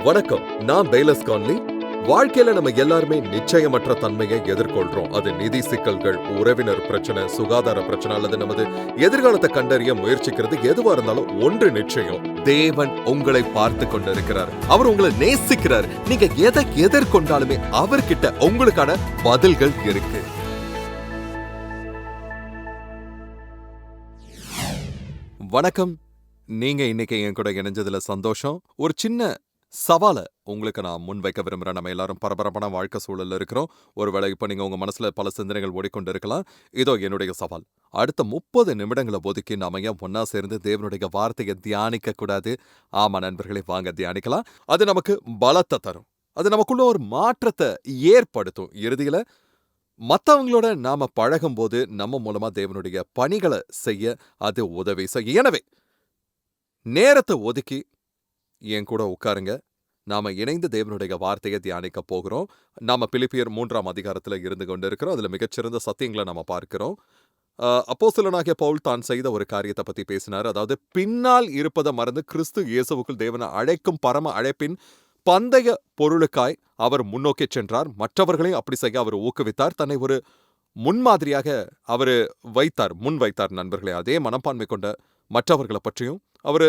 வணக்கம். நான் பெய்லஸ் கான்லி. வாழ்க்கையில நம்ம எல்லாருமே நிச்சயமற்ற தன்மையை எதிர்கொள்றோம். அது நிதி சிக்கல்கள், உறவினர் பிரச்சனை, சுகாதார பிரச்சனை அல்லது நமது எதிர்காலத்தை கண்டறிய முயற்சிக்கிறது எதுவா இருந்தாலும் ஒன்று நிச்சயம். தேவன் உங்களை பார்த்து கொண்டிருக்கிறார். அவர் உங்களை நேசிக்கிறார். நீங்க எதை எதிர்கொண்டாலுமே அவர்கிட்ட உங்களுக்கான பதில்கள் இருக்கு. வணக்கம். நீங்க இன்னைக்கு என் கூட இணைஞ்சதுல சந்தோஷம். ஒரு சின்ன சவால உங்களுக்கு நான் முன்வைக்க விரும்புறேன். நம்ம எல்லாரும் பரபரப்பான வாழ்க்கை சூழல்ல இருக்கிறோம். ஒருவேளை இப்ப நீங்க உங்க மனசுல பல சிந்தனைகள் ஓடிக்கொண்டு இருக்கலாம். இதோ என்னுடைய சவால். அடுத்த 30 நிமிடங்களை ஒதுக்கி நாம ஏன் ஒன்னா சேர்ந்து தேவனுடைய வார்த்தையை தியானிக்க கூடாது? ஆமா நண்பர்களே, வாங்க தியானிக்கலாம். அது நமக்கு பலத்தை தரும். அது நமக்குள்ள ஒரு மாற்றத்தை ஏற்படுத்தும். இறுதியில மற்றவங்களோட நாம பழகும்போது நம்ம மூலமா தேவனுடைய பணிகளை செய்ய அது உதவி செய்யும். எனவே நேரத்தை ஒதுக்கி என் கூட உட்காருங்க. நாம இணைந்து தேவனுடைய வார்த்தையை தியானிக்க போகிறோம். நாம பிலிப்பியர் 3ஆம் அதிகாரத்துல இருந்து கொண்டு இருக்கிறோம். அதுல மிகச்சிறந்த சத்தியங்களை நம்ம பார்க்கிறோம். அப்போஸ்தலனாகிய பவுல் தான் செய்த ஒரு காரியத்தை பத்தி பேசினார். அதாவது பின்னால் இருப்பதை மறந்து கிறிஸ்து இயேசுவுக்குள் தேவனை அழைக்கும் பரம அழைப்பின் பந்தய பொருளுக்காய் அவர் முன்னோக்கி சென்றார். மற்றவர்களையும் அப்படி செய்ய அவர் ஊக்குவித்தார். தன்னை ஒரு முன்மாதிரியாக அவர் முன் வைத்தார் நண்பர்களே. அதே மனப்பான்மை கொண்ட மற்றவர்களை பற்றியும் அவர்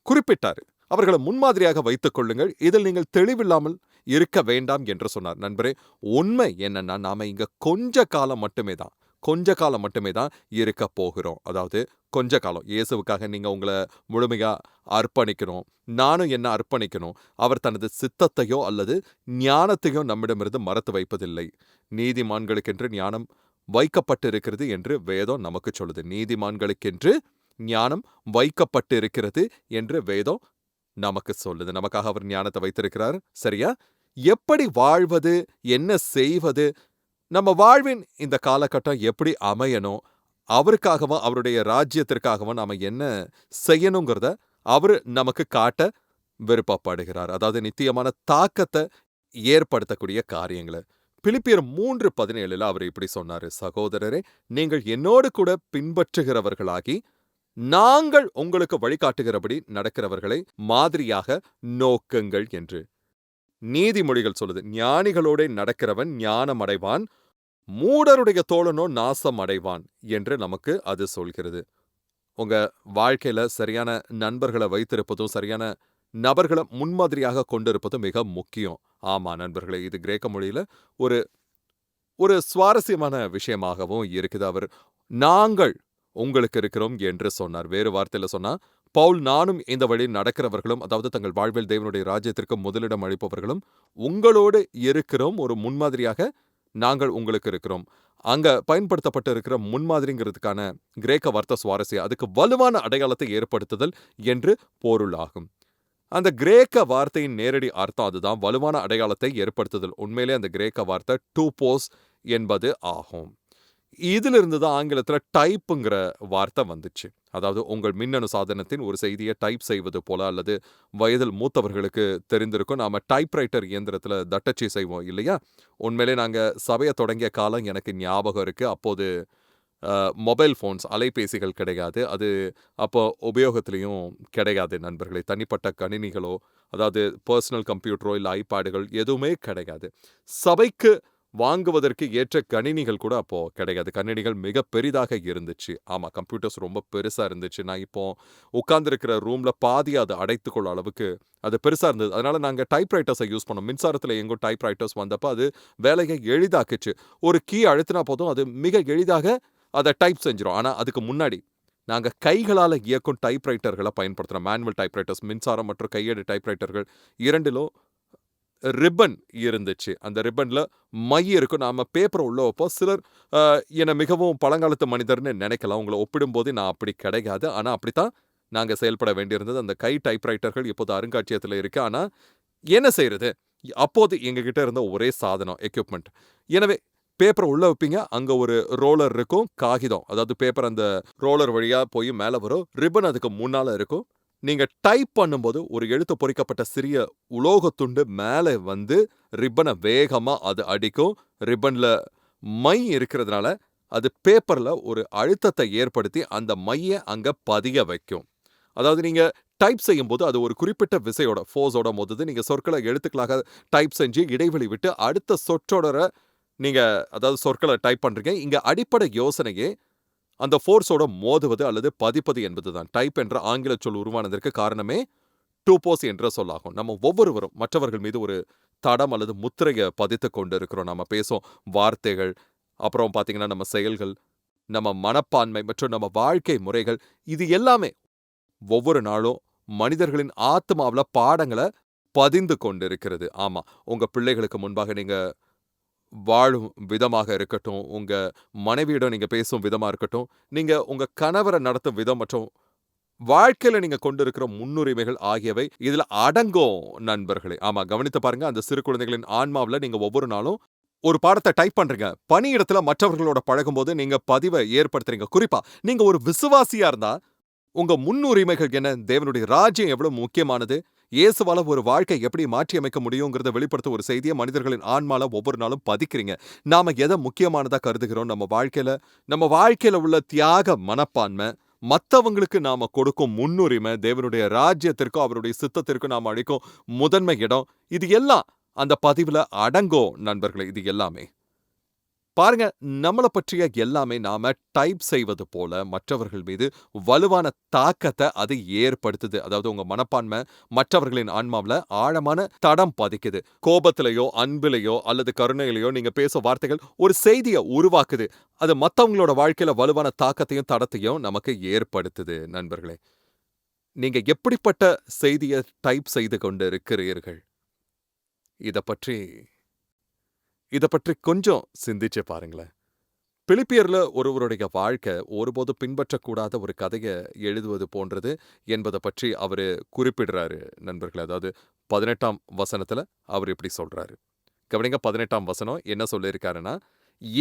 குறிப்பிட்டார். அவர்களை முன்மாதிரியாக வைத்துக் கொள்ளுங்கள், இதில் நீங்கள் தெளிவில்லாமல் இருக்க வேண்டாம் என்று சொன்னார். நண்பரே, உண்மை என்னன்னா நாம இங்க கொஞ்ச காலம் மட்டுமே தான் இருக்க போகிறோம். அதாவது கொஞ்ச காலம் இயேசுவுக்காக நீங்க உங்களை முழுமையா அர்ப்பணிக்கணும். நானும் என்ன அர்ப்பணிக்கணும். அவர் தனது சித்தத்தையோ அல்லது ஞானத்தையோ நம்மிடமிருந்து மறத்து வைப்பதில்லை. நீதிமான்களுக்கென்று ஞானம் வைக்கப்பட்டிருக்கிறது என்று வேதம் நமக்கு சொல்லுது. நீதிமான்களுக்கென்று ஞானம் வைக்கப்பட்டிருக்கிறது என்று வேதம் நமக்கு சொல்லுது. நமக்காக அவர் ஞானத்தை வைத்திருக்கிறார். சரியா? எப்படி வாழ்வது, என்ன செய்வது, நம்ம வாழ்வின் இந்த காலகட்டம் எப்படி அமையணும், அவருக்காகவும் அவருடைய ராஜ்யத்திற்காகவும் நாம என்ன செய்யணுங்கிறத அவர் நமக்கு காட்ட விருப்பப்படுகிறார். அதாவது நித்தியமான தாக்கத்தை ஏற்படுத்தக்கூடிய காரியங்களை. பிலிப்பியர் 3:17 அவர் இப்படி சொன்னாரு, சகோதரரே, நீங்கள் என்னோடு கூட பின்பற்றுகிறவர்களாகி நாங்கள் உங்களுக்கு வழிகாட்டுகிறபடி நடக்கிறவர்களை மாதிரியாக நோக்குங்கள் என்று. நீதிமொழிகள் சொல்லுது, ஞானிகளோட நடக்கிறவன் ஞானம் அடைவான், மூடருடைய தோழனோ நாசம் அடைவான் என்று நமக்கு அது சொல்கிறது. உங்க வாழ்க்கையில சரியான நண்பர்களை வைத்திருப்பதும் சரியான நபர்களை முன்மாதிரியாக கொண்டிருப்பதும் மிக முக்கியம். ஆமா நண்பர்களே, இது கிரேக்க மொழியில ஒரு சுவாரஸ்யமான விஷயமாகவும் இருக்குது. அவர் நாங்கள் உங்களுக்கு இருக்கிறோம் என்று சொன்னார். வேறு வார்த்தையில சொன்னா, பவுல் நானும் இந்த வழி நடக்கிறவர்களும், அதாவது தங்கள் வாழ்வில் தேவனுடைய ராஜ்யத்திற்கு முதலிடம் அளிப்பவர்களும் உங்களோடு இருக்கிறோம். ஒரு முன்மாதிரியாக நாங்கள் உங்களுக்கு இருக்கிறோம். அங்க பயன்படுத்தப்பட்டு இருக்கிற முன்மாதிரிங்கிறதுக்கான கிரேக்க வார்த்தை சுவாரஸ்யம். அதுக்கு வலுவான அடையாளத்தை ஏற்படுத்துதல் என்று பொருளாகும். அந்த கிரேக்க வார்த்தையின் நேரடி அர்த்தம் அதுதான், வலுவான அடையாளத்தை ஏற்படுத்துதல். உண்மையிலே அந்த கிரேக்க வார்த்தை டூபோஸ் என்பது ஆகும். இதிலிருந்து தான் ஆங்கிலத்தில் டைப்புங்கிற வார்த்தை வந்துச்சு. அதாவது உங்கள் மின்னணு சாதனத்தின் ஒரு செய்தியை டைப் செய்வது போல, அல்லது வயதில் மூத்தவர்களுக்கு தெரிந்திருக்கும், நாம டைப்ரைட்டர் இயந்திரத்தில் தட்டச்சு செய்வோம் இல்லையா? உண்மையிலே நாங்கள் சபையை தொடங்கிய காலம் எனக்கு ஞாபகம் இருக்கு. அப்போது மொபைல் ஃபோன்ஸ், அலைபேசிகள் கிடையாது. அது அப்போ உபயோகத்திலையும் கிடையாது நண்பர்களே. தனிப்பட்ட கணினிகளோ, அதாவது பர்சனல் கம்ப்யூட்டரோ இல்லை ஐபேடுகள் எதுவுமே கிடையாது. சபைக்கு வாங்குவதற்கு ஏற்ற கணினிகள் கூட அப்போ கிடையாது. கணினிகள் மிக பெரிதாக இருந்துச்சு. ஆமா, கம்ப்யூட்டர்ஸ் ரொம்ப பெருசா இருந்துச்சு. நான் இப்போ உட்கார்ந்துருக்கிற ரூம்ல பாதி அதை அடைத்துக்கொள்ள அளவுக்கு அது பெருசா இருந்தது. அதனால நாங்க டைப்ரைட்டர்ஸை யூஸ் பண்ணோம். மின்சாரத்தில் எங்கும் டைப்ரைட்டர்ஸ் வந்தப்போ அது வேலையை எளிதாக்குச்சு. ஒரு கீ அழுத்தினா போதும், அது மிக எளிதாக அதை டைப் செஞ்சிடும். ஆனா அதுக்கு முன்னாடி நாங்க கைகளால் இயக்கும் டைப்ரைட்டர்களை பயன்படுத்துறோம். மேனுவல் டைப்ரைட்டர்ஸ், மின்சாரம் மற்றும் கையேடு டைப்ரைட்டர்கள் இரண்டிலும் ரிப்பன் இருந்துச்சு. அந்த ரிப்பன்ல மை இருக்கும். நாம பேப்பரை உள்ள வைப்போம். சிலர் என்னை மிகவும் பழங்காலத்து மனிதர்னு நினைக்கலாம். உங்களை ஒப்பிடும்போது நான் அப்படி கிடையாது. ஆனா அப்படித்தான் நாங்க செயல்பட வேண்டியிருந்தது. அந்த கை டைப்ரைட்டர்கள் இப்போது அருங்காட்சியகத்தில் இருக்கு. ஆனா என்ன செய்யறது? அப்போது எங்ககிட்ட இருந்த ஒரே சாதனம், எக்யூப்மெண்ட். எனவே பேப்பரை உள்ள வைப்பீங்க, அங்க ஒரு ரோலர் இருக்கும், காகிதம், அதாவது பேப்பர் அந்த ரோலர் வழியா போய் மேல வரும், ரிப்பன் அதுக்கு முன்னால இருக்கும். நீங்க டைப் பண்ணும்போது ஒரு எழுத்து பொறிக்கப்பட்ட சிறிய உலோக துண்டு மேலே வந்து ரிப்பனை வேகமா அது அடிக்கும். ரிப்பன்ல மை இருக்கிறதுனால அது பேப்பர்ல ஒரு அழுத்தத்தை ஏற்படுத்தி அந்த மையை அங்க பதிய வைக்கும். அதாவது நீங்க டைப் செய்யும்போது அது ஒரு குறிப்பிட்ட விசையோட ஃபோர்ஸோட மோதுது. நீங்க சொற்கள எழுத்துக்களாக டைப் செஞ்சு இடைவெளி விட்டு அடுத்த சொற்றொடர நீங்க அதாவது சொற்கள டைப் பண்றீங்க. இங்க அடிப்படை யோசனையே அந்த ஃபோர்ஸோட மோதுவது அல்லது பதிப்பது என்பதுதான். டைப் என்ற ஆங்கில சொல் உருவானதற்கு காரணமே டூபோஸ் என்ற சொல்லாகும். நம்ம ஒவ்வொருவரும் மற்றவர்கள் மீது ஒரு தடம் அல்லது முத்திரைய பதித்துக் கொண்டு இருக்கிறோம். நம்ம பேசும் வார்த்தைகள், அப்புறம் பார்த்தீங்கன்னா நம்ம செயல்கள், நம்ம மனப்பான்மை மற்றும் நம்ம வாழ்க்கை முறைகள், இது எல்லாமே ஒவ்வொரு நாளும் மனிதர்களின் ஆத்மாவுல பாடங்கள பதிந்து கொண்டிருக்கிறது. ஆமா. உங்க பிள்ளைகளுக்கு முன்பாக நீங்க வாழும் விதமாக இருக்கட்டும், உங்க மனைவியிடம் நீங்க பேசும் விதமா இருக்கட்டும், நீங்க உங்க கணவர நடத்தும் விதம் மற்றும் வாழ்க்கையில நீங்க கொண்டிருக்கிற முன்னுரிமைகள் ஆகியவை இதுல அடங்கும் நண்பர்களே. ஆமா, கவனித்து பாருங்க. அந்த சிறு குழந்தைகளின் ஆன்மாவுல நீங்க ஒவ்வொரு நாளும் ஒரு பாடத்த டைப் பண்றீங்க. பணியிடத்துல மற்றவர்களோட பழகும்போது நீங்க பதிவ ஏற்படுத்துறீங்க. குறிப்பா நீங்க ஒரு விசுவாசியா இருந்தா உங்க முன்னுரிமைகள் என்ன? தேவனுடைய ராஜ்யம் எவ்வளவு முக்கியமானது? இயேசுவால ஒரு வாழ்க்கை எப்படி மாற்றியமைக்க முடியுங்கிறத வெளிப்படுத்த ஒரு செய்திய மனிதர்களின் ஆன்மால ஒவ்வொரு நாளும் பதிக்கிறீங்க. நாம எத முக்கியமானதா கருதுகிறோம் நம்ம வாழ்க்கையில உள்ள தியாக மனப்பான்மை, மத்தவங்களுக்கு நாம கொடுக்கும் முன்னுரிமை, தேவனுடைய ராஜ்யத்திற்கும் அவருடைய சித்தத்திற்கும் நாம அளிக்கும் முதன்மை இடம், இது எல்லாம் அந்த பதிவுல அடங்கும் நண்பர்களே. இது எல்லாமே பாருங்க, நம்மள பற்றிய எல்லாமே நாம டைப் செய்வது போல மற்றவர்கள் மீது வலுவான தாக்கத்த அது ஏற்படுத்துது. அதாவது உங்க மனப்பான்மை மற்றவர்களின் ஆன்மாவுல ஆழமான தடம் பதிக்குது. கோபத்திலயோ, அன்பிலயோ அல்லது கருணையிலயோ நீங்க பேசும் வார்த்தைகள் ஒரு செய்திய உருவாக்குது. அது மத்தவங்களோட வாழ்க்கையில வலுவான தாக்கத்தையும், தடத்தையும் நமக்கு ஏற்படுத்துது நண்பர்களே. நீங்க எப்படிப்பட்ட செய்திய டைப் செய்து கொண்டு இருக்கிறீர்கள்? இத பற்றி கொஞ்சம் சிந்திச்சு பாருங்களேன். பிலிப்பியர்ல ஒருவருடைய வாழ்க்கை ஒருபோதும் பின்பற்றக்கூடாத ஒரு கதைய எழுதுவது போன்றது என்பதை பற்றி அவரு குறிப்பிடுறாரு நண்பர்களே. அதாவது 18ஆம் வசனத்துல அவர் இப்படி சொல்றாரு. கவனிங்க, 18ஆம் வசனம் என்ன சொல்லியிருக்காருன்னா,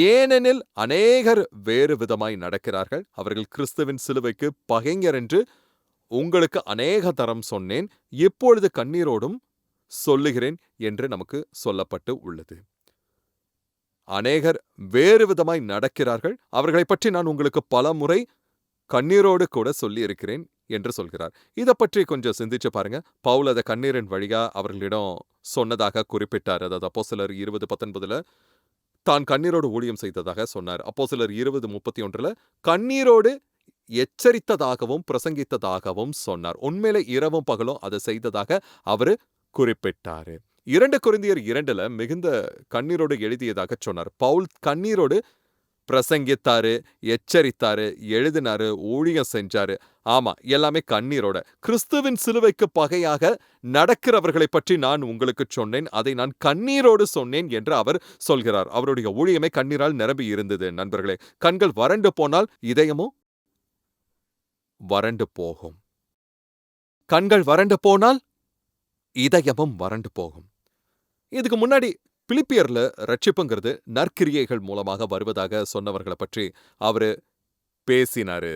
ஏனெனில் அநேகர் வேறு விதமாய் நடக்கிறார்கள். அவர்கள் கிறிஸ்துவின் சிலுவைக்கு பகைஞர் என்று உங்களுக்கு அநேக தரம் சொன்னேன். இப்பொழுது கண்ணீரோடும் சொல்லுகிறேன் என்று நமக்கு சொல்லப்பட்டு உள்ளது. அநேகர் வேறு விதமாய் நடக்கிறார்கள். அவர்களைப் பற்றி நான் உங்களுக்கு பலமுறை கண்ணீரோடு கூட சொல்லியிருக்கிறேன் என்று சொல்கிறார். இத பற்றி கொஞ்சம் சிந்திச்சு பாருங்க. பவுல் அத கண்ணீரின் வழியா அவர்களிடம் சொன்னதாக குறிப்பிட்டார். அதாவது அப்போஸ்தலர் 20:19 தான் கண்ணீரோடு ஊழியம் செய்ததாக சொன்னார். அப்போஸ்தலர் 20:31 கண்ணீரோடு எச்சரித்ததாகவும் பிரசங்கித்ததாகவும் சொன்னார். உண்மையிலே இரவும் பகலும் அதை செய்ததாக அவரு குறிப்பிட்டாரு. 2 கொரிந்தியர் 2 மிகுந்த கண்ணீரோடு எழுதியதாக சொன்னார். பவுல் கண்ணீரோடு பிரசங்கித்தாரு, எச்சரித்தாரு, எழுதினாரு, ஊழியம் செஞ்சாரு. ஆமா, எல்லாமே கண்ணீரோட. கிறிஸ்துவின் சிலுவைக்கு பகையாக நடக்கிறவர்களை பற்றி நான் உங்களுக்கு சொன்னேன். அதை நான் கண்ணீரோடு சொன்னேன் என்று அவர் சொல்கிறார். அவருடைய ஊழியமே கண்ணீரால் நிரம்பி இருந்தது நண்பர்களே. கண்கள் வறண்டு போனால் இதயமும் வறண்டு போகும். கண்கள் வறண்டு போனால் இதயமும் வறண்டு போகும். இதுக்கு முன்னாடி பிலிப்பியர்ல ரட்சிப்புங்கிறது நற்கிரியைகள் மூலமாக வருவதாக சொன்னவர்களை பற்றி அவரு பேசினாரு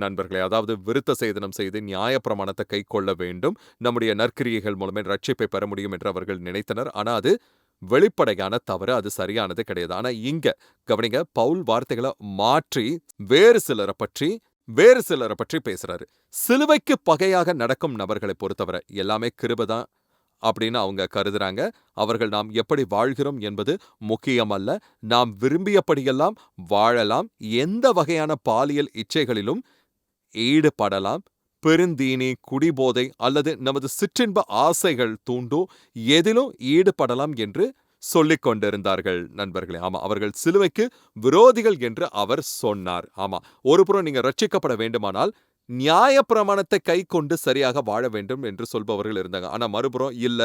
நண்பர்களே. அதாவது விருத்த சேதனம் செய்து நியாயப்பிரமாணத்தை கை கொள்ள வேண்டும், நம்முடைய நற்கிரியைகள் மூலமே ரட்சிப்பை பெற முடியும் என்று அவர்கள் நினைத்தனர். ஆனா அது வெளிப்படையான தவறு, அது சரியானது கிடையாது. ஆனா இங்க கவனிங்க, பவுல் வார்த்தைகளை மாற்றி வேறு சிலரை பற்றி பேசுறாரு. சிலுவைக்கு பகையாக நடக்கும் நபர்களை பொறுத்தவரை எல்லாமே கிருபைதான் அப்படின்னு அவங்க கருதுறாங்க. அவர்கள் நாம் எப்படி வாழ்கிறோம் என்பது முக்கியமல்ல. நாம் விரும்பியபடியெல்லாம் வாழலாம். எந்த வகையான பாலியல் இச்சைகளிலும் ஈடுபடலாம். பெருந்தீனி, குடிபோதை அல்லது நமது சிற்றின்ப ஆசைகள் தூண்டும் எதிலும் ஈடுபடலாம் என்று சொல்லிக் கொண்டிருந்தார்கள் நண்பர்களே. ஆமா, அவர்கள் சிலுவைக்கு விரோதிகள் என்று அவர் சொன்னார். ஆமா, ஒருபுறம் நீங்க ரட்சிக்கப்பட வேண்டுமானால் நியாயப்பிரமாணத்தை கை கொண்டு சரியாக வாழ வேண்டும் என்று சொல்பவர்கள் இருந்தாங்க. ஆனா மறுபுறம் இல்ல,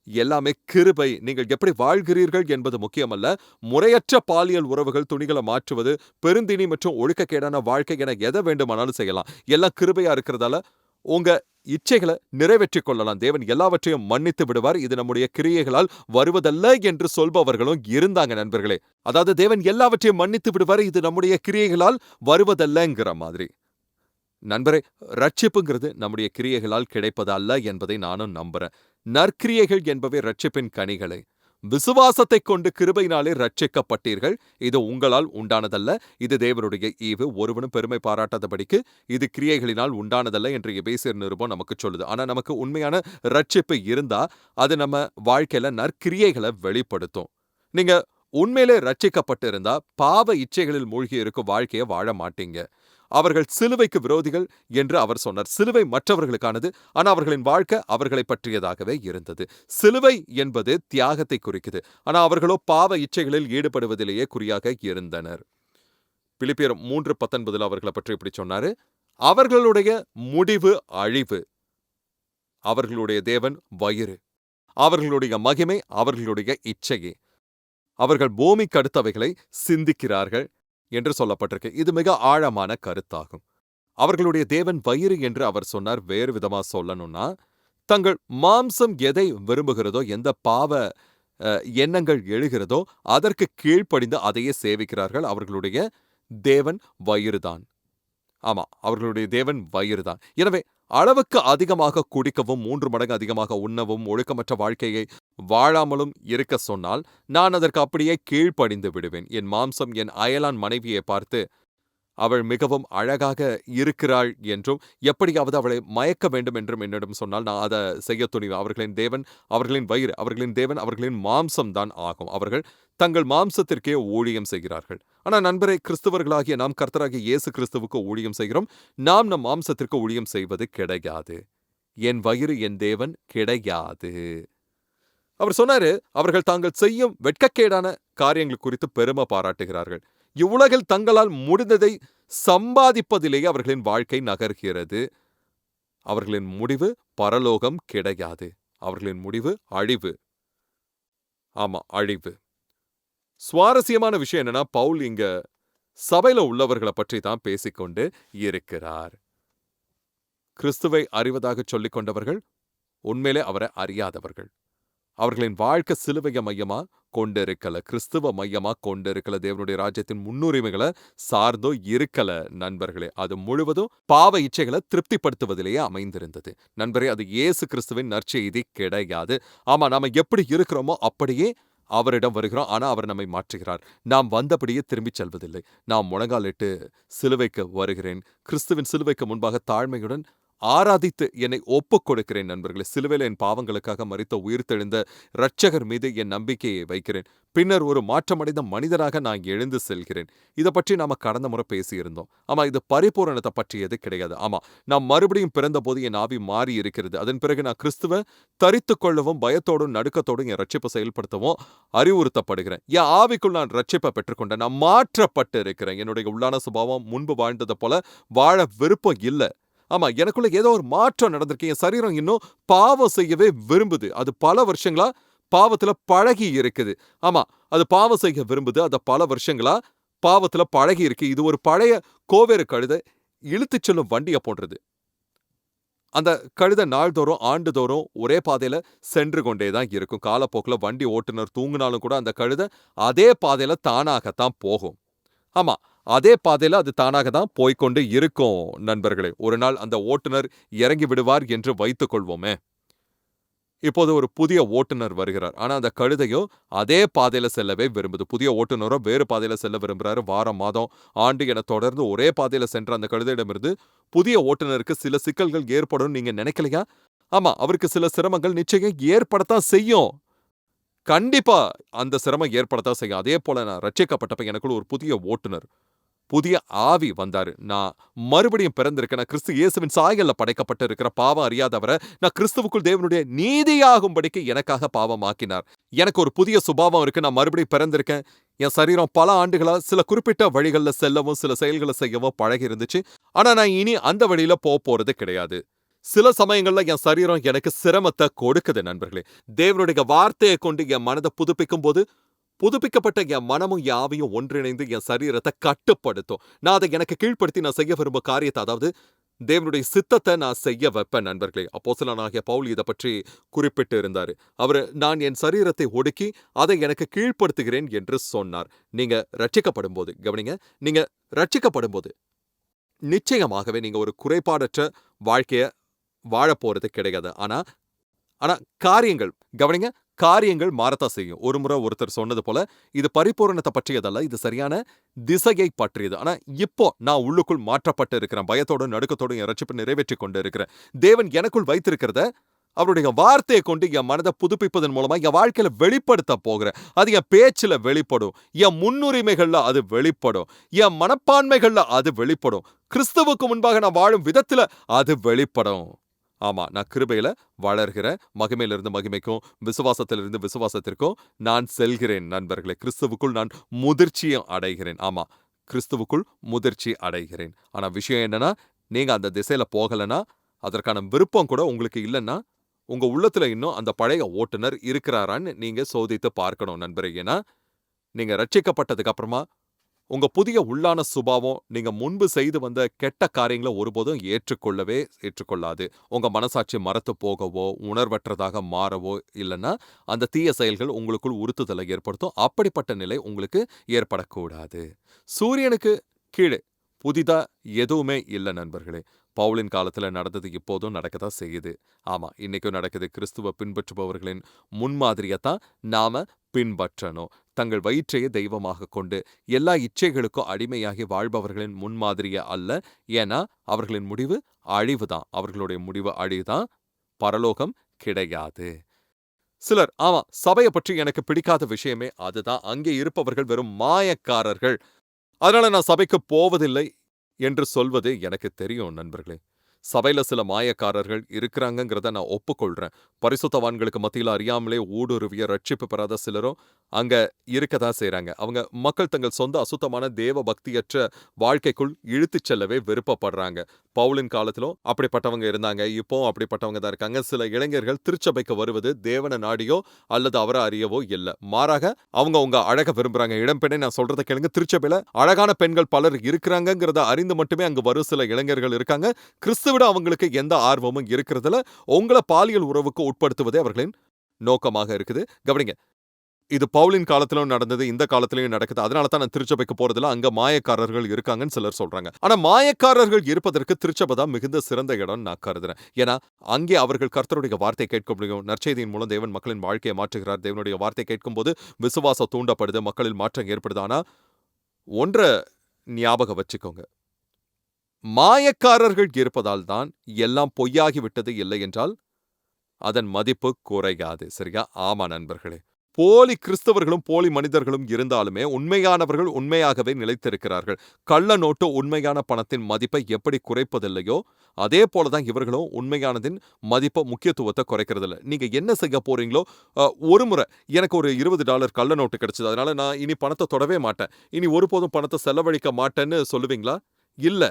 எல்லாமே கிருபை, நீங்கள் எப்படி வாழ்கிறீர்கள் என்பது முக்கியமல்ல, முறையற்ற பாலியல் உறவுகள், துணிகளை மாற்றுவது, பெருந்தினி மற்றும் ஒழுக்கக்கேடான வாழ்க்கை என எதை வேண்டுமானாலும் செய்யலாம். எல்லாம் கிருபையா இருக்கிறதால உங்க இச்சைகளை நிறைவேற்றிக் கொள்ளலாம். தேவன் எல்லாவற்றையும் மன்னித்து விடுவார். இது நம்முடைய கிரியைகளால் வருவதல்ல என்று சொல்பவர்களும் இருந்தாங்க நண்பர்களே. அதாவது தேவன் எல்லாவற்றையும் மன்னித்து விடுவார், இது நம்முடைய கிரியைகளால் வருவதல்லங்கிற மாதிரி. நண்பரே, ரட்சிப்புங்கிறது நம்முடைய கிரியைகளால் கிடைப்பது அல்ல என்பதை நானும் நம்புறேன். நற்கிரியைகள் என்பவை ரட்சிப்பின் கனிகளை. விசுவாசத்தைக் கொண்டு கிருபையினாலே ரட்சிக்கப்பட்டீர்கள். இது உங்களால் உண்டானதல்ல, இது தேவனுடைய ஈவு. ஒருவனும் பெருமை பாராட்டாதபடிக்கு இது கிரியைகளினால் உண்டானதல்ல என்று எபேசியர் நிருபம் நமக்கு சொல்லுது. ஆனா நமக்கு உண்மையான ரட்சிப்பு இருந்தா அது நம்ம வாழ்க்கையில நற்கிரியைகளை வெளிப்படுத்தும். நீங்க உண்மையிலே ரட்சிக்கப்பட்டு இருந்தா பாவ இச்சைகளில் மூழ்கி இருக்கும் வாழ்க்கையை வாழ மாட்டீங்க. அவர்கள் சிலுவைக்கு விரோதிகள் என்று அவர் சொன்னார். சிலுவை மற்றவர்களுக்கானது, ஆனா அவர்களின் வாழ்க்கை அவர்களை பற்றியதாகவே இருந்தது. சிலுவை என்பது தியாகத்தை குறிக்குது, ஆனா அவர்களோ பாவ இச்சைகளில் ஈடுபடுவதிலேயே குறியாக இருந்தனர். பிலிப்பியர் 3:19 அவர்களை பற்றி இப்படி சொன்னாரு, அவர்களுடைய முடிவு அழிவு, அவர்களுடைய தேவன் வயிறு, அவர்களுடைய மகிமை அவர்களுடைய இச்சையே, அவர்கள் பூமிக்கு அடுத்தவைகளை சிந்திக்கிறார்கள் என்று சொல்லப்பட்டிருக்கு. இது மிக ஆழமான கருத்தாகும். அவர்களுடைய தேவன் வயிறு என்று அவர் சொன்னார். வேறு விதமா சொல்லணும்னா, தங்கள் மாம்சம் எதை விரும்புகிறதோ, எந்த பாவ எண்ணங்கள் எழுகிறதோ அதற்கு கீழ்ப்படிந்து அதையே சேவிக்கிறார்கள். அவர்களுடைய தேவன் வயிறுதான். ஆமா, அவர்களுடைய தேவன் வயிறுதான். எனவே அளவுக்கு அதிகமாக குடிக்கவும் 3 மடங்கு அதிகமாக உண்ணவும் ஒழுக்கமற்ற வாழ்க்கையை வாழாமலும் இருக்க சொன்னால் நான் அதற்கு அப்படியே கீழ்ப்படிந்து விடுவேன். என் மாம்சம் என் அயலான் மனைவியை பார்த்து அவள் மிகவும் அழகாக இருக்கிறாள் என்றும் எப்படியாவது அவளை மயக்க வேண்டும் என்றும் என்னிடம் சொன்னால் நான் அதை செய்ய துணிவேன். அவர்களின் தேவன் அவர்களின் வயிறு, அவர்களின் தேவன் அவர்களின் மாம்சம் தான் ஆகும். அவர்கள் தங்கள் மாம்சத்திற்கே ஊழியம் செய்கிறார்கள். ஆனால் நண்பரை, கிறிஸ்தவர்களாகிய நாம் கர்த்தராகிய இயேசு கிறிஸ்துவுக்கு ஊழியம் செய்கிறோம். நாம் நம் மாம்சத்திற்கு ஊழியம் செய்வது கிடையாது. என் வயிறு என் தேவன் கிடையாது. அவர் சொன்னாரு, அவர்கள் தாங்கள் செய்யும் வெட்கக்கேடான காரியங்கள் குறித்து பெருமை பாராட்டுகிறார்கள். இவ்வுலகில் தங்களால் முடிந்ததை சம்பாதிப்பதிலேயே அவர்களின் வாழ்க்கை நகர்கிறது. அவர்களின் முடிவு பரலோகம் கிடையாது. அவர்களின் முடிவு அழிவு. ஆமா, அழிவு. சுவாரஸ்யமான விஷயம் என்னன்னா, பவுல் இங்க சபையில உள்ளவர்களை பற்றி தான் பேசிக்கொண்டு இருக்கிறார். கிறிஸ்துவை அறிவதாக சொல்லிக் கொண்டவர்கள் உண்மையிலே அவரை அறியாதவர்கள். அவர்களின் வாழ்க்கை சிலுவைய மையமா கொண்டிருக்கல, கிறிஸ்துவ மையமா கொண்டிருக்கல, தேவனுடைய ராஜ்யத்தின் முன்னுரிமைகளை சார்ந்தோ இருக்கல நண்பர்களே. அது முழுவதும் பாவ இச்சைகளை திருப்திப்படுத்துவதிலேயே அமைந்திருந்தது. நண்பரே, அது இயேசு கிறிஸ்துவின் நற்செய்தி கிடையாது. ஆமா, நாம எப்படி இருக்கிறோமோ அப்படியே அவரிடம் வருகிறோம். ஆனா அவர் நம்மை மாற்றுகிறார். நாம் வந்தபடியே திரும்பிச் செல்வதில்லை. நாம் முழங்காலிட்டு சிலுவைக்கு வருகிறேன், கிறிஸ்துவின் சிலுவைக்கு முன்பாக தாழ்மையுடன் ஆராதித்து என்னை ஒப்புக் கொடுக்கிறேன். நண்பர்களே, சிலுவையில் என் பாவங்களுக்காக மரித்த உயிர்த்தெழுந்த இரட்சகர் மீது என் நம்பிக்கையை வைக்கிறேன். பின்னர் ஒரு மாற்றமடைந்த மனிதனாக நான் எழுந்து செல்கிறேன். இதை பற்றி நாம கடந்த முறை பேசியிருந்தோம். ஆமா, இது பரிபூரணத்தை பற்றியது கிடையாது. ஆமா, நான் மறுபடியும் பிறந்தபோது என் ஆவி மாறி இருக்கிறது. அதன் பிறகு நான் கிறிஸ்துவ தரித்துக் கொள்ளவும் பயத்தோடும் நடுக்கத்தோடும் என் ரட்சிப்பை செயல்படுத்தவும் அறிவுறுத்தப்படுகிறேன். என் ஆவிக்குள் நான் ரட்சிப்பை பெற்றுக்கொண்டேன். நான் மாற்றப்பட்டு இருக்கிறேன். என்னுடைய உள்ளான சுபாவம் முன்பு வாழ்ந்ததை போல வாழ விருப்பம் இல்லை. ஆமா, எனக்குள்ள ஏதோ ஒரு மாற்றம் நடந்திருக்கு. என் சரீரம் இன்னும் பாவம் செய்யவே விரும்புது. அது பல வருஷங்களா பாவத்துல பழகி இருக்குது. ஆமா, அது பாவம் செய்ய விரும்புது. அது பல வருஷங்களா பாவத்துல பழகி இருக்கு. இது ஒரு பழைய கோவேறு கழுதை இழுத்துச் செல்லும் வண்டியை போன்றது. அந்த கழுதை நாள்தோறும் ஆண்டுதோறும் ஒரே பாதையில சென்று கொண்டேதான் இருக்கும். காலப்போக்கில் வண்டி ஓட்டுநர் தூங்கினாலும் கூட அந்த கழுதை அதே பாதையில தானாகத்தான் போகும். ஆமா, அதே பாதையில அது தானாக தான் போய்க்கொண்டு இருக்கும் நண்பர்களே. ஒரு நாள் அந்த ஓட்டுநர் இறங்கி விடுவார் என்று வைத்துக் கொள்வோமே. இப்போது ஒரு புதிய ஓட்டுநர் வருகிறார். ஆனா அந்த கழுதையோ அதே பாதையில செல்லவே விரும்புது. புதிய ஓட்டுநரோ வேறு பாதையில செல்ல விரும்புறாரு. வாரம், மாதம், ஆண்டு என தொடர்ந்து ஒரே பாதையில சென்ற அந்த கழுதையிடமிருந்து புதிய ஓட்டுநருக்கு சில சிக்கல்கள் ஏற்படும் நீங்க நினைக்கலையா? ஆமா, அவருக்கு சில சிரமங்கள் நிச்சயம் ஏற்படத்தான் செய்யும். கண்டிப்பா அந்த சிரமம் ஏற்படத்தான் செய்யும். அதே போல நான் ரட்சிக்கப்பட்டப்ப எனக்குள்ள ஒரு புதிய ஓட்டுநர், புதிய ஆவி வந்தாரு. நான் மறுபடியும் பிறந்திருக்கேன். நான் கிறிஸ்து இயேசுவின் சாயல்ல படைக்கப்பட்டு இருக்கிற பாவம் அறியாதவரை நான் கிறிஸ்துவுக்குள் தேவனுடைய நீதியாகும்படிக்கு எனக்காக பாவமாக்கினார். எனக்கு ஒரு புதிய சுபாவம் இருக்கு. நான் மறுபடியும் பிறந்திருக்கேன். என் சரீரம் பல ஆண்டுகளா சில குறிப்பிட்ட வழிகள்ல செல்லவும் சில செயல்களை செய்யவும் பழகி இருந்துச்சு. ஆனா நான் இனி அந்த வழியில போறது கிடையாது. சில சமயங்கள்ல என் சரீரம் எனக்கு சிரமத்தை கொடுக்குது நண்பர்களே. தேவனுடைய வார்த்தையை கொண்டு என் மனதை புதுப்பிக்கும் போது புதுப்பிக்கப்பட்ட என் மனமும் என் ஆவியும் ஒன்றிணைந்து என் சரீரத்தை கட்டுப்படுத்தும். நான் அதை எனக்கு கீழ்ப்படுத்தி நான் செய்ய விரும்ப காரியத்தை, அதாவது தேவனுடைய சித்தத்தை நான் செய்ய வைப்பேன் நண்பர்களே. அப்போஸ்தலனாகிய பவுல் இதை பற்றி குறிப்பிட்டு இருந்தாரு. அவர் நான் என் சரீரத்தை ஒடுக்கி அதை எனக்கு கீழ்ப்படுத்துகிறேன் என்று சொன்னார். நீங்க ரட்சிக்கப்படும் போது கவனிங்க, நீங்க ரட்சிக்கப்படும் போது நிச்சயமாகவே நீங்க ஒரு குறைபாடற்ற வாழ்க்கைய வாழ போறது கிடையாது. ஆனா காரியங்கள் கவனிங்க, காரியங்கள் மாறத்தான் செய்யும். ஒரு முறை ஒருத்தர் சொன்னது போல, இது பரிபூரணத்தை பற்றியதல்ல, இது சரியான திசையை பற்றியது. ஆனா இப்போ நான் உள்ளுக்குள் மாற்றப்பட்டு இருக்கிறேன். பயத்தோடும் நடுக்கத்தோடும் என் ரட்சிப்பை நிறைவேற்றிக் கொண்டு இருக்கிறேன். தேவன் எனக்குள் வைத்திருக்கிறத அவருடைய வார்த்தையை கொண்டு என் மனதை புதுப்பிப்பதன் மூலமா என் வாழ்க்கையில வெளிப்படுத்த போகிறேன். அது என் பேச்சுல வெளிப்படும், என் முன்னுரிமைகள்ல அது வெளிப்படும், என் மனப்பான்மைகள்ல அது வெளிப்படும், கிறிஸ்துவுக்கு முன்பாக நான் வாழும் விதத்துல அது வெளிப்படும். ஆமா, நான் கிருபையில வளர்கிறேன். மகிமையிலிருந்து மகிமைக்கும், விசுவாசத்திலிருந்து விசுவாசத்திற்கும் நான் செல்கிறேன் நண்பர்களே. கிறிஸ்துவுக்குள் நான் முதிர்ச்சியும் அடைகிறேன். ஆமா, கிறிஸ்துவுக்குள் முதிர்ச்சி அடைகிறேன். ஆனா விஷயம் என்னன்னா, நீங்க அந்த திசையில போகலன்னா, அதற்கான விருப்பம் கூட உங்களுக்கு இல்லைன்னா, உங்க உள்ளத்துல இன்னும் அந்த பழைய ஓட்டுநர் இருக்கிறாரான்னு நீங்க சோதித்து பார்க்கணும் நண்பரே. ஏன்னா, நீங்க ரட்சிக்கப்பட்டதுக்கு அப்புறமா உங்க புதிய உள்ளான சுபாவம் நீங்க முன்பு செய்து வந்த கெட்ட காரியங்களை ஒருபோதும் ஏற்றுக்கொள்ளாது. உங்க மனசாட்சி மரத்து போகவோ, உணர்வற்றதாக மாறவோ இல்லைன்னா, அந்த தீய செயல்கள் உங்களுக்குள் உறுத்துதலை ஏற்படுத்தும். அப்படிப்பட்ட நிலை உங்களுக்கு ஏற்படக்கூடாது. சூரியனுக்கு கீழே புதிதா எதுவுமே இல்ல நண்பர்களே. பவுலின் காலத்துல நடந்தது இப்போதும் நடக்கத்தான் செய்யுது. ஆமா, இன்னைக்கும் நடக்குது. கிறிஸ்துவ பின்பற்றுபவர்களின் முன்மாதிரியத்தான் நாம பின்பற்றணும். தங்கள் வயிற்றையே தெய்வமாக கொண்டு எல்லா இச்சைகளுக்கும் அடிமையாகி வாழ்பவர்களின் முன்மாதிரிய அல்ல. ஏன்னா அவர்களின் முடிவு அழிவுதான். அவர்களுடைய முடிவு அழிவுதான், பரலோகம் கிடையாது. சிலர், ஆமா, சபையை பற்றி எனக்கு பிடிக்காத விஷயமே அதுதான். அங்கே இருப்பவர்கள் வெறும் மாயக்காரர்கள், அதனால நான் சபைக்கு போவதில்லை என்று சொல்வது எனக்கு தெரியும் நண்பர்களே. சபையில சில மாயக்காரர்கள் இருக்கிறாங்கங்கிறத நான் ஒப்புக்கொள்றேன். பரிசுத்தவான்களுக்கு மத்தியில அறியாமலே ஊடுருவிய ரட்சிப்பு பெறாத சிலரும் அங்க இருக்கதான் செய்றாங்க. அவங்க மக்கள் தங்கள் சொந்த அசுத்தமான தேவ பக்தியற்ற வாழ்க்கைக்குள் இழுத்துச் செல்லவே விருப்பப்படுறாங்க. பவுலின் காலத்திலும் அப்படிப்பட்டவங்க இருந்தாங்க. இப்போவும் அப்படிப்பட்டவங்க தான் இருக்காங்க. சில இளைஞர்கள் திருச்சபைக்கு வருவது தேவனை நாடியோ அல்லது அவரை அறியவோ இல்ல. மாறாக அவங்க உங்க அழக விரும்புறாங்க. இளம்பெண்ணே, நான் சொல்றத கேளுங்க. திருச்சபையில அழகான பெண்கள் பலர் இருக்கிறாங்கங்கிறத அறிந்து மட்டுமே அங்கு வரும் சில இளைஞர்கள் இருக்காங்க. கிறிஸ்துவிட அவங்களுக்கு எந்த ஆர்வமும் இருக்கிறதுல, உங்களை பாலியல் உறவுக்கு உட்படுத்துவதே அவர்களின் நோக்கமாக இருக்குது. கவனிங்க, இது பவுலின் காலத்திலும் நடந்தது, இந்த காலத்திலையும் நடக்குது. அதனால தான் நான் திருச்சபைக்கு போறதில்ல, அங்க மாயக்காரர்கள் இருக்காங்கன்னு சிலர் சொல்றாங்க. ஆனா மாயக்காரர்கள் இருப்பதற்கு திருச்சபை தான் மிகுந்த சிறந்த இடம் நான் கருதுறேன். ஏன்னா அங்கே அவர்கள் கர்த்தருடைய வார்த்தை கேட்க முடியும். நற்செய்தியின் மூலம் தேவன் மக்களின் வாழ்க்கையை மாற்றுகிறார். தேவனுடைய வார்த்தை கேட்கும்போது விசுவாசம் தூண்டப்படுது, மக்களில் மாற்றம் ஏற்படுது. ஆனா ஒன்ற ஞாபகம் வச்சுக்கோங்க, மாயக்காரர்கள் இருப்பதால் தான் எல்லாம் பொய்யாகி விட்டது இல்லை என்றால் அதன் மதிப்பு குறையாது. சரியா? ஆமா நண்பர்களே. போலி கிறிஸ்தவர்களும் போலி மனிதர்களும் இருந்தாலுமே உண்மையானவர்கள் உண்மையாகவே நிலைத்திருக்கிறார்கள். கள்ள நோட்டு உண்மையான பணத்தின் மதிப்பை எப்படி குறைப்பதில்லையோ அதே போலதான் இவர்களும் உண்மையானதின் மதிப்பை, முக்கியத்துவத்தை குறைக்கிறதில்ல. நீங்க என்ன செய்ய போறீங்களோ, ஒரு முறை எனக்கு ஒரு $20 கள்ள நோட்டு கிடைச்சது, அதனால நான் இனி பணத்தை தொடவே மாட்டேன், இனி ஒருபோதும் பணத்தை செலவழிக்க மாட்டேன்னு சொல்லுவீங்களா? இல்ல.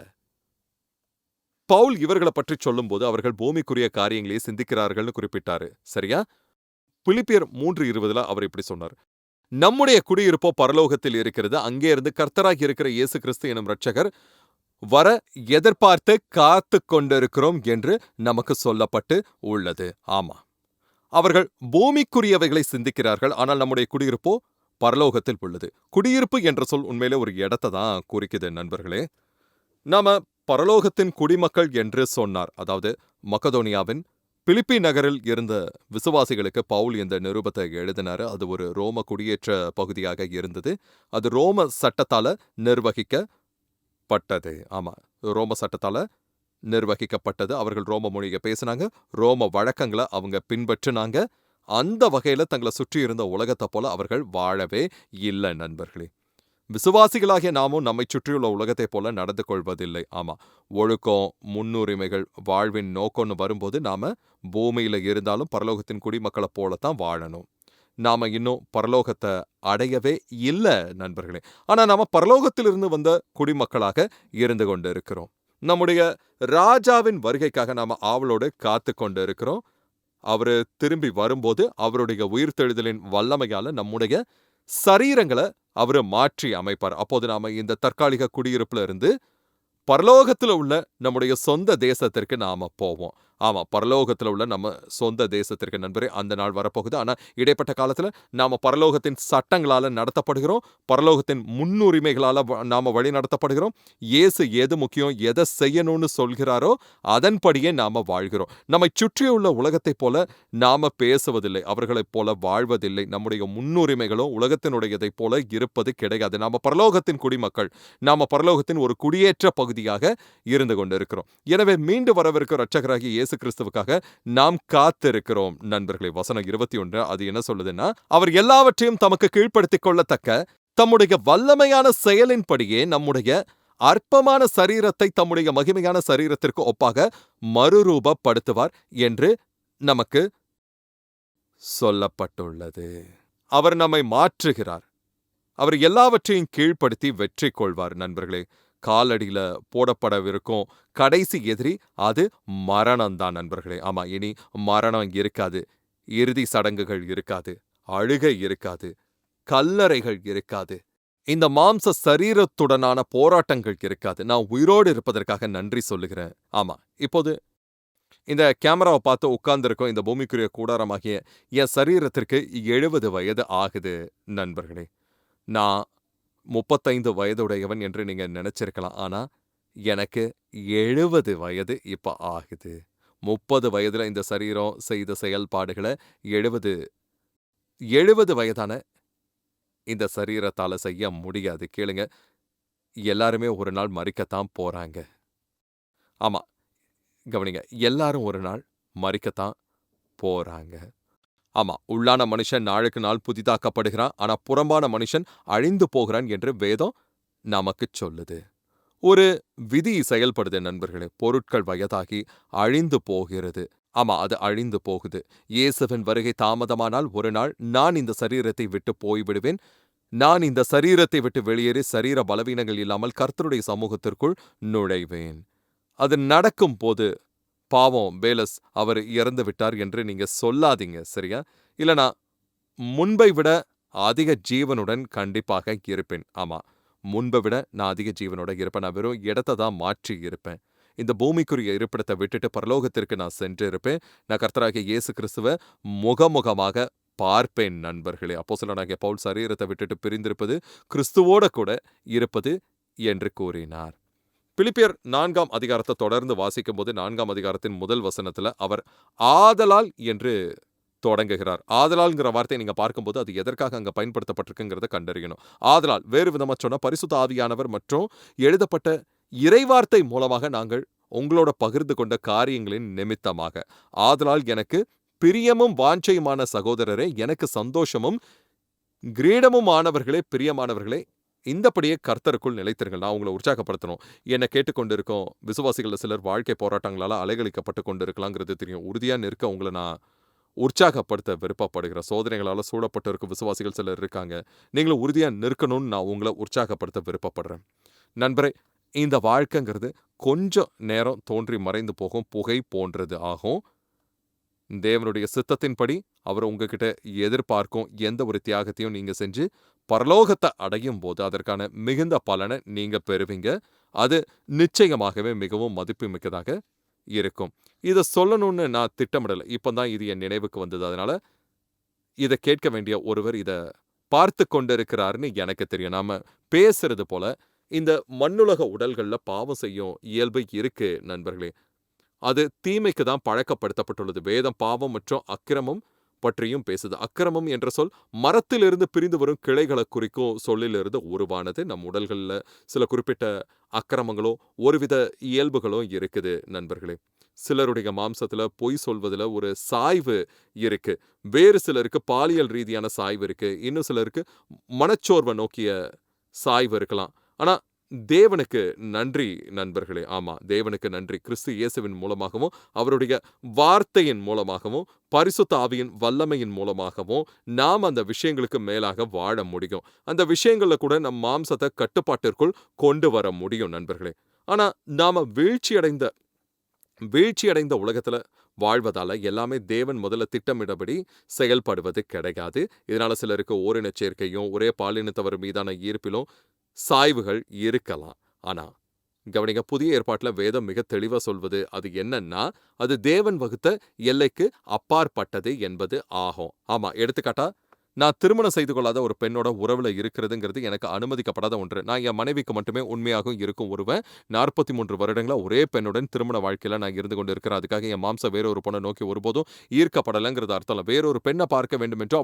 பவுல் இவர்களை பற்றி சொல்லும்போது அவர்கள் பூமிக்குரிய காரியங்களே சிந்திக்கிறார்கள்னு குறிப்பிட்டாரு. சரியா? பிலிப்பியர் 3:20 அவர் இப்படி சொன்னார். நம்முடைய குடியிருப்போ பரலோகத்தில் இருக்கிறது. அங்கே இருந்து கர்த்தராகி இருக்கிற இயேசு கிறிஸ்து எனும் இரட்சகர் வர எதிர்பார்த்து காத்து கொண்டிருக்கிறோம் என்று நமக்கு சொல்லப்பட்டு உள்ளது. ஆமா, அவர்கள் பூமிக்குரியவைகளை சிந்திக்கிறார்கள். ஆனால் நம்முடைய குடியிருப்போ பரலோகத்தில் உள்ளது. குடியிருப்பு என்ற சொல் உண்மையிலே ஒரு இடத்தை தான் குறிக்குது நண்பர்களே. நாம பரலோகத்தின் குடிமக்கள் என்று சொன்னார். அதாவது மக்கதோனியாவின் பிலிப்பி நகரில் இருந்த விசுவாசிகளுக்கு பவுல் இந்த நிருபத்தை எழுதினாரு. அது ஒரு ரோம குடியேற்ற பகுதியாக இருந்தது. அது ரோம சட்டத்தால நிர்வகிக்கப்பட்டது. ஆமா, ரோம சட்டத்தால நிர்வகிக்கப்பட்டது. அவர்கள் ரோம மொழியை பேசினாங்க, ரோம வழக்கங்களை அவங்க பின்பற்றினாங்க. அந்த வகையில தங்களை சுற்றி இருந்த உலகத்தை போல அவர்கள் வாழவே இல்லை நண்பர்களே. விசுவாசிகளாகிய நாமும் நம்மை சுற்றியுள்ள உலகத்தைப் போல நடந்து கொள்வதில்லை. ஆமா, ஒழுக்கம், முன்னுரிமைகள், வாழ்வின் நோக்கம்னு வரும்போது நாம பூமியில இருந்தாலும் பரலோகத்தின் குடிமக்களை போலத்தான் வாழணும். நாம இன்னும் பரலோகத்தை அடையவே இல்லை நண்பர்களே. ஆனா நாம பரலோகத்திலிருந்து வந்த குடிமக்களாக இருந்து கொண்டு இருக்கிறோம். நம்முடைய ராஜாவின் வருகைக்காக நாம ஆவலோடு காத்து கொண்டு இருக்கிறோம். அவரு திரும்பி வரும்போது அவருடைய உயிர்த்தெழுதலின் வல்லமையால நம்முடைய சரீரங்களை அவரு மாற்றி அமைப்பார். அப்போது நாம இந்த தற்காலிக குடியிருப்புல இருந்து பரலோகத்துல உள்ள நம்முடைய சொந்த தேசத்திற்கு நாம போவோம். ஆமா, பரலோகத்துல உள்ள நம்ம சொந்த தேசத்திற்கு நண்பரே அந்த நாள் வரப்போகுது. ஆனா, இடைப்பட்ட காலத்துல நாம பரலோகத்தின் சட்டங்களால நடத்தப்படுகிறோம். பரலோகத்தின் முன்னுரிமைகளால நாம வழி நடத்தப்படுகிறோம். இயேசு எது முக்கியம், எதை செய்யணும்னு சொல்கிறாரோ, அதன்படியே நாம வாழ்கிறோம். நம்மைச் சுற்றியுள்ள உலகத்தைப் போல நாம பேசுவதில்லை. அவர்களைப் போல வாழ்வதில்லை. நம்முடைய முன்னுரிமைகளும் உலகத்தினுடையதைப் போல இருப்பது கிடையாது. நாம பரலோகத்தின் குடிமக்கள். நாம பரலோகத்தின் ஒரு குடியேற்ற பகுதியாக இருந்து கொண்டிருக்கிறோம். எனவே மீண்டு வரவிருக்கும் இரட்சகராகிய இயேசு கிறிஸ்துவுக்காக நாம் காத்திருக்கிறோம். நண்பர்களே, வசனம் 21 அது என்ன சொல்லுதுன்னா, அவர் எல்லாவற்றையும் தமக்கு கீழ்ப்படுத்திக் கொள்ளத்தக்க தம்முடைய வல்லமையான செயலின்படியே நம்முடைய அற்பமான சரீரத்தை தம்முடைய மகிமையான சரீரத்திற்கு ஒப்பாக மறுரூபப்படுத்துவார் என்று நமக்கு சொல்லப்பட்டுள்ளது. அவர் நம்மை மாற்றுகிறார். அவர் எல்லாவற்றையும் கீழ்ப்படுத்தி வெற்றி கொள்வார். நண்பர்களே, காலடியில போடப்படவிருக்கும் கடைசி எதிரி அது மரணம்தான் நண்பர்களே. ஆமா, இனி மரணம் இருக்காது, இறுதி சடங்குகள் இருக்காது, அழுகை இருக்காது, கல்லறைகள் இருக்காது, இந்த மாம்ச சரீரத்துடனான போராட்டங்கள் இருக்காது. நான் உயிரோடு இருப்பதற்காக நன்றி சொல்லுகிறேன். ஆமா, இப்போது இந்த கேமராவை பார்த்து உட்கார்ந்திருக்கும் இந்த பூமிக்குரிய கூடாரமாகிய என் சரீரத்திற்கு 70 வயது ஆகுது நண்பர்களே. நான் 35 வயதுடையவன் என்று நீங்க நினைச்சிருக்கலாம். ஆனா எனக்கு 70 வயது இப்ப ஆகுது. 30 வயதுல இந்த சரீரம் செய்த செயல்பாடுகளை 70 வயதான இந்த சரீரத்தால செய்ய முடியாது. கேளுங்க, எல்லாருமே ஒரு நாள் மரிக்கத்தான் போறாங்க. ஆமா, கவனிங்க, எல்லாரும் ஒரு நாள் மரிக்கத்தான் போறாங்க. ஆமா, உள்ளான மனுஷன் நாளுக்கு நாள் புதிதாக்கப்படுகிறான். ஆனா புறம்பான மனுஷன் அழிந்து போகிறான் என்று வேதம் நமக்குச் சொல்லுது. ஒரு விதி செயல்படுது நண்பர்களே. பொருட்கள் வயதாகி அழிந்து போகிறது. ஆமா, அது அழிந்து போகுது. இயேசுவின் வருகை தாமதமானால் ஒரு நாள் நான் இந்த சரீரத்தை விட்டு போய்விடுவேன். நான் இந்த சரீரத்தை விட்டு வெளியேறி சரீர பலவீனங்கள் இல்லாமல் கர்த்தருடைய சமூகத்திற்குள் நுழைவேன். அது நடக்கும் போது பாவம் பேலஸ் அவர் இறந்து விட்டார் என்று நீங்க சொல்லாதீங்க, சரியா? இல்லனா முன்பை விட அதிக ஜீவனுடன் கண்டிப்பாக இருப்பேன். ஆமா, முன்பை விட நான் அதிக ஜீவனோட இருப்பேன். நான் வெறும் இடத்தை தான் மாற்றி இருப்பேன். இந்த பூமிக்குரிய இருப்பிடத்தை விட்டுட்டு பரலோகத்திற்கு நான் சென்று இருப்பேன். நான் கர்த்தராகிய இயேசு கிறிஸ்துவ முகமுகமாக பார்ப்பேன் நண்பர்களே. அப்போஸ்தலனாகிய பவுல் சரீரத்தை விட்டுட்டு பிரிந்திருப்பது கிறிஸ்துவோட கூட இருப்பது என்று கூறினார். பிலிப்பியர் 4ஆம் அதிகாரத்தை தொடர்ந்து வாசிக்கும் போது 4ஆம் அதிகாரத்தின் முதல் வசனத்துல அவர் ஆதலால் என்று தொடங்குகிறார். ஆதலால்ங்கிற வார்த்தையை நீங்க பார்க்கும்போது அது எதற்காக அங்க பயன்படுத்தப்பட்டிருக்குங்கிறத கண்டறியணும். ஆதலால் வேறு விதமா சொன்னா பரிசுத்த ஆவியானவர் மற்றும் எழுதப்பட்ட இறைவார்த்தை மூலமாக நாங்கள் உங்களோட பகிர்ந்து கொண்ட காரியங்களின் நிமித்தமாக. ஆதலால் எனக்கு பிரியமும் வாஞ்சையுமான சகோதரரே, எனக்கு சந்தோஷமும் கிரீடமும் ஆனவர்களே, பிரியமானவர்களே, இந்தபடியே கர்த்தருக்குள் நிலைத்திருங்கள். நான் உங்களை உற்சாகப்படுத்தணும். என்னை கேட்டுக்கொண்டிருக்கும் விசுவாசிகள் சிலர் வாழ்க்கை போராட்டங்களால அலைகழிக்கப்பட்டு கொண்டு இருக்கலாங்கிறது தெரியும். உறுதியா நிற்க உங்களை நான் உற்சாகப்படுத்த விருப்பப்படுகிறேன். சோதனைகளால சூழப்பட்டு இருக்கும் விசுவாசிகள் சிலர் இருக்காங்க. நீங்களும் உறுதியா நிற்கணும்னு நான் உங்களை உற்சாகப்படுத்த விருப்பப்படுறேன். நண்பரே, இந்த வாழ்க்கைங்கிறது கொஞ்சம் நேரம் தோன்றி மறைந்து போகும் புகை போன்றது ஆகும். தேவனுடைய சித்தத்தின்படி அவர் உங்ககிட்ட எதிர்பார்க்கும் எந்த ஒரு தியாகத்தையும் நீங்க செஞ்சு பரலோகத்தை அடையும் போது அதற்கான மிகுந்த பலனை நீங்க பெறுவீங்க. அது நிச்சயமாகவே மிகவும் மதிப்பு மிக்கதாக இருக்கும். இதை சொல்லணும்னு நான் திட்டமிடலை. இப்பதான் இது என் நினைவுக்கு வந்தது. அதனால இதை கேட்க வேண்டிய ஒருவர் இதை பார்த்து கொண்டிருக்கிறாருன்னு எனக்கு தெரியும். நாம பேசுறது போல இந்த மண்ணுலக உடல்கள்ல பாவம் செய்யும் இயல்பு இருக்கு நண்பர்களே. அது தீமைக்கு தான் பழக்கப்படுத்தப்பட்டுள்ளது. வேதம் பாவம் மற்றும் அக்கிரமம் பற்றியும் பேசுது. அக்கிரமம் என்ற சொல் மரத்திலிருந்து பிரிந்து வரும் கிளைகளை குறிக்கும் சொல்லிலிருந்து உருவானது. நம் உடல்களில் சில குறிப்பிட்ட அக்கிரமங்களோ ஒருவித இயல்புகளோ இருக்குது நண்பர்களே. சிலருடைய மாம்சத்துல பொய் சொல்வதில் ஒரு சாய்வு இருக்கு. வேறு சிலருக்கு பாலியல் ரீதியான சாய்வு இருக்கு. இன்னும் சிலருக்கு மனச்சோர்வை நோக்கிய சாய்வு இருக்கலாம். ஆனா தேவனுக்கு நன்றி நண்பர்களே. ஆமா, தேவனுக்கு நன்றி. கிறிஸ்து இயேசுவின் மூலமாகவும் அவருடைய வார்த்தையின் மூலமாகவும் பரிசுத்த ஆவியின் வல்லமையின் மூலமாகவும் நாம் அந்த விஷயங்களுக்கு மேலாக வாழ முடியும். அந்த விஷயங்கள்ல கூட நம் மாம்சத்தை கட்டுப்பாட்டிற்குள் கொண்டு வர முடியும் நண்பர்களே. ஆனா நாம வீழ்ச்சியடைந்த உலகத்துல வாழ்வதால எல்லாமே தேவன் முதல்ல திட்டமிடபடி செயல்படுவது கிடையாது. இதனால சிலருக்கு ஓரின சேர்க்கையும் ஒரே பாலினத்தவர் மீதான ஈர்ப்பிலும் சாய்வுகள் இருக்கலாம். ஆனா கவனிங்க, புதிய ஏற்பாட்டுல வேதம் மிக தெளிவா சொல்வது அது என்னன்னா, அது தேவன் வகுத்த எல்லைக்கு அப்பாற்பட்டது என்பது ஆகும். ஆமா, எடுத்துக்காட்டா, நான் திருமணம் செய்து கொள்ளாத ஒரு பெண்ணோட உறவுல இருக்கிறதுங்கிறது எனக்கு அனுமதிக்கப்படாத ஒன்று. நான் என் மனைவிக்கு மட்டுமே உண்மையாகவும் இருக்கும் ஒருவன். 43 வருடங்களா ஒரே பெண்ணுடன் திருமண வாழ்க்கையில நான் இருந்து கொண்டு இருக்கிறேன். அதுக்காக என் மாம்சம் வேற ஒரு பொண்ண நோக்கி ஒருபோதும் ஈர்க்கப்படலங்கிறது அர்த்தம் இல்ல. வேறொரு பெண்ண பார்க்க வேண்டும் என்றோ,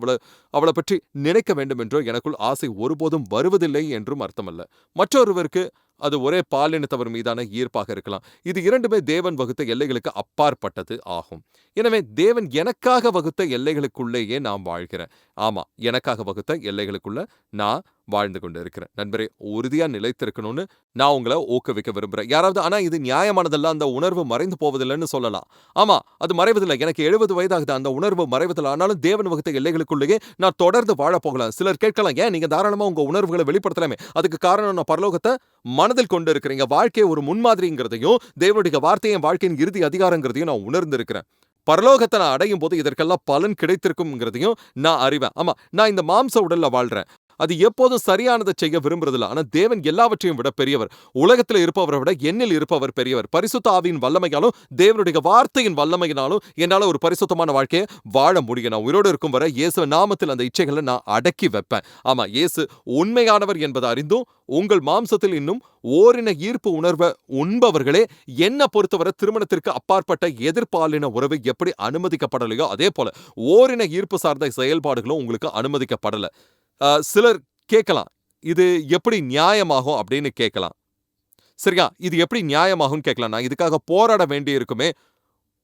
அவள பற்றி நினைக்க வேண்டும் என்றோ எனக்குள் ஆசை ஒருபோதும் வருவதில்லை என்றும் அர்த்தமல்ல. மற்றொருவருக்கு அது ஒரே பாலினத்தவர் மீதான ஈர்ப்பாக இருக்கலாம். இது இரண்டுமே தேவன் வகுத்த எல்லைகளுக்கு அப்பாற்பட்டது ஆகும். எனவே தேவன் எனக்காக வகுத்த எல்லைகளுக்குள்ளேயே நான் வாழ்கிறேன். ஆமா, எனக்காக வகுத்த எல்லைகளுக்குள்ள நான் வாழ்ந்து கொண்டு இருக்கிறேன். நண்பரே, உறுதியா நிலைத்திருக்கணும்னு நான் உங்கள ஊக்குவிக்க விரும்புறேன். யாராவது ஆனா இது நியாயமானதல்ல, அந்த உணர்வு மறைந்து போவதில்லைன்னு சொல்லலாம். ஆமா, அது மறைவதில்லை. எனக்கு 70 வயதாகுது, அந்த உணர்வு மறைவதில்லை. ஆனாலும் தேவன் வகுத்த எல்லைகளுக்குள்ளேயே நான் தொடர்ந்து வாழப் போகலாம். சிலர் கேட்கலாம், ஏன் நீங்க தாராளமா உங்க உணர்வுகளை வெளிப்படுத்தலாமே? அதுக்கு காரணம், நான் பரலோகத்தை மனதில் கொண்டு இருக்கிறீங்க. வாழ்க்கை ஒரு முன்மாதிரிங்கிறதையும், தேவனுடைய வார்த்தையை என் வாழ்க்கையின் இறுதி அதிகாரங்கிறதையும் நான் உணர்ந்திருக்கிறேன். பரலோகத்தை நான் அடையும் போது இதற்கெல்லாம் பலன் கிடைத்திருக்கும்ங்கிறதையும் நான் அறிவேன். ஆமா, நான் இந்த மாம்ச உடல்ல வாழ்றேன். அது எப்போதும் சரியானதை செய்ய விரும்புறதில்ல. ஆனா தேவன் எல்லாவற்றையும் விட பெரியவர். உலகத்தில் இருப்பவரை விட என்னில் இருப்பவர் பெரியவர். பரிசுத்த ஆவியின் வல்லமையாலும் தேவனுடைய வார்த்தையின் வல்லமையினாலும் என்னால ஒரு பரிசுத்தமான வாழ்க்கையை வாழ முடியும். நான் உயிரோடு இருக்கும் வரை இயேசு நாமத்தில் அந்த இச்சைகளை நான் அடக்கி வைப்பேன். ஆமா, இயேசு உண்மையானவர் என்பதை அறிந்தும் உங்கள் மாம்சத்தில் இன்னும் ஓரின ஈர்ப்பு உணர்வை உண்பவர்களே, என்ன பொறுத்தவரை திருமணத்திற்கு அப்பாற்பட்ட எதிர்பாலின உறவு எப்படி அனுமதிக்கப்படலையோ அதே போல ஓரின ஈர்ப்பு சார்ந்த செயல்பாடுகளும் உங்களுக்கு அனுமதிக்கப்படல. சிலர் கேட்கலாம், இது எப்படி நியாயமாகும் அப்படின்னு கேட்கலாம். சரியா, இது எப்படி நியாயமாகும் கேட்கலாம். நான் இதுக்காக போராட வேண்டி இருக்குமே.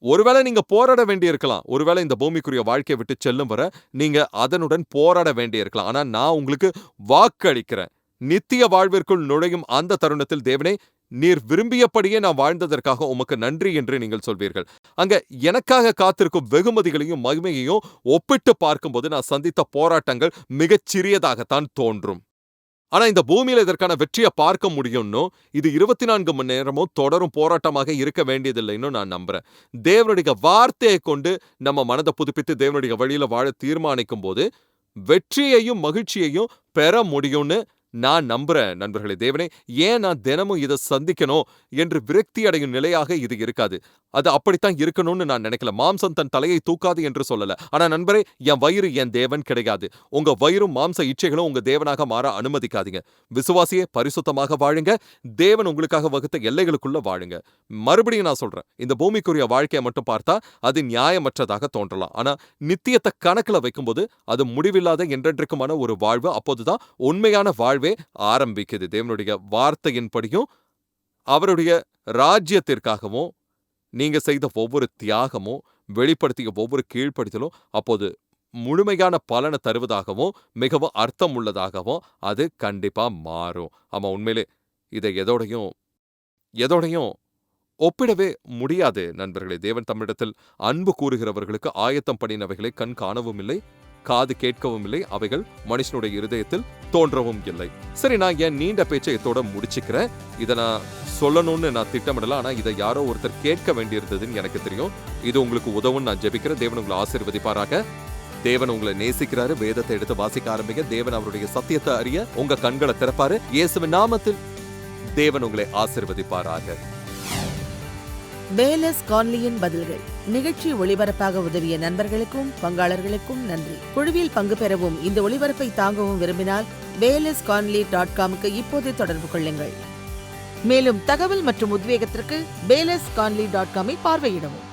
ஒருவேளை நீங்க போராட வேண்டி இருக்கலாம். ஒருவேளை இந்த பூமிக்குரிய வாழ்க்கையை விட்டு செல்லும் வரை நீங்க அதனுடன் போராட வேண்டி இருக்கலாம். ஆனா நான் உங்களுக்கு வாக்களிக்கிறேன், நித்திய வாழ்விற்குள் நுழையும் அந்த தருணத்தில், தேவனே, நீர் விரும்பியபடியே நான் வாழ்ந்ததற்காக உமக்கு நன்றி என்று நீங்கள் சொல்வீர்கள். அங்க எனக்காக காத்திருக்கும் வெகுமதிகளையும் மகிமையையும் ஒப்பிட்டு பார்க்கும்போது நான் சந்தித்த போராட்டங்கள் மிகச் சிறியதாகத்தான் தோன்றும். ஆனா இந்த பூமியில இதற்கான வெற்றியை பார்க்க முடியும்னு, இது 24 மணி நேரமும் தொடரும் போராட்டமாக இருக்க வேண்டியதில்லைன்னு நான் நம்புறேன். தேவனுடைய வார்த்தையை கொண்டு நம்ம மனதை புதுப்பித்து தேவனுடைய வழியில வாழ தீர்மானிக்கும் போது வெற்றியையும் மகிழ்ச்சியையும் பெற முடியும்னு நான் நம்புறேன். நண்பர்களே, தேவனே, ஏன் நான் தினமும் இதை சந்திக்கணும் என்று விரக்தி அடையும் நிலையாக இது இருக்காது. அது அப்படித்தான் இருக்கணும்னு நான் நினைக்கல. மாம்சம் தன் தலையை தூக்காது என்று சொல்லல. ஆனா நண்பரே, என் வயிறு என் தேவன் கிடையாது. உங்க வயிறும் மாம்ச இச்சைகளும் உங்க தேவனாக மாற அனுமதிக்காதீங்க. விசுவாசியே, பரிசுத்தமாக வாழுங்க. தேவன் உங்களுக்காக வகுத்த எல்லைகளுக்குள்ள வாழுங்க. மறுபடியும் நான் சொல்றேன், இந்த பூமிக்குரிய வாழ்க்கையை மட்டும் பார்த்தா அது நியாயமற்றதாக தோன்றலாம். ஆனா நித்தியத்தை கணக்குல வைக்கும்போது அது முடிவில்லாத என்றென்றைக்குமான ஒரு வாழ்வு. அப்போதுதான் உண்மையான வாழ்வே ஆரம்பிக்குது. தேவனுடைய வார்த்தையின்படியும் அவருடைய ராஜ்யத்திற்காகவும் நீங்க செய்த ஒவ்வொரு தியாகமும், வெளிப்படுத்திய ஒவ்வொரு கீழ்ப்படுத்தலும் அப்போது முழுமையான பலனை தருவதாகவும் மிகவும் அர்த்தம் உள்ளதாகவும் அது கண்டிப்பா மாறும். ஆமா, உண்மையிலே இதை எதோடையும் ஒப்பிடவே முடியாது நண்பர்களே. தேவன் தம்மிடத்தில் அன்பு கூறுகிறவர்களுக்கு ஆயத்தம் பண்ணினவைகளை கண் காணவும் இல்லை, காது கேட்கவும் இல்லை, அவைகள் மனுஷனுடைய இருதயத்தில் தோன்றவும் இல்லை. சரி, நான் என் நீண்ட பேச்சை இதோட முடிச்சுக்கிறேன். இதை நான் சொல்லணும்னு நான் திட்டமிடல. ஆனா இதை யாரோ ஒருத்தர் கேட்க வேண்டியிருந்ததுன்னு எனக்கு தெரியும். இது உங்களுக்கு உதவும் நான் ஜெபிக்கிறேன். தேவன் உங்களை ஆசீர்வதிப்பாராக. தேவன் உங்களை நேசிக்கிறாரு. வேதத்தை எடுத்து வாசிக்க ஆரம்பிங்க. தேவன் அவருடைய சத்தியத்தை அறிய உங்க கண்களை திறப்பாரு. இயேசுவின் நாமத்தில் தேவன் உங்களை ஆசீர்வதிப்பாராக. பேலஸ் கான்லியின் பதில்கள். நிகழ்ச்சி ஒளிபரப்பாக உதவிய நண்பர்களுக்கும் பங்காளர்களுக்கும் நன்றி. குழுவில் பங்கு பெறவும் இந்த ஒளிபரப்பை தாங்கவும் விரும்பினால் balasconley.com-க்கு இப்போது தொடர்பு கொள்ளுங்கள். மேலும் தகவல் மற்றும் உத்வேகத்திற்கு balasconley.com-ஐ பார்வையிடவும்.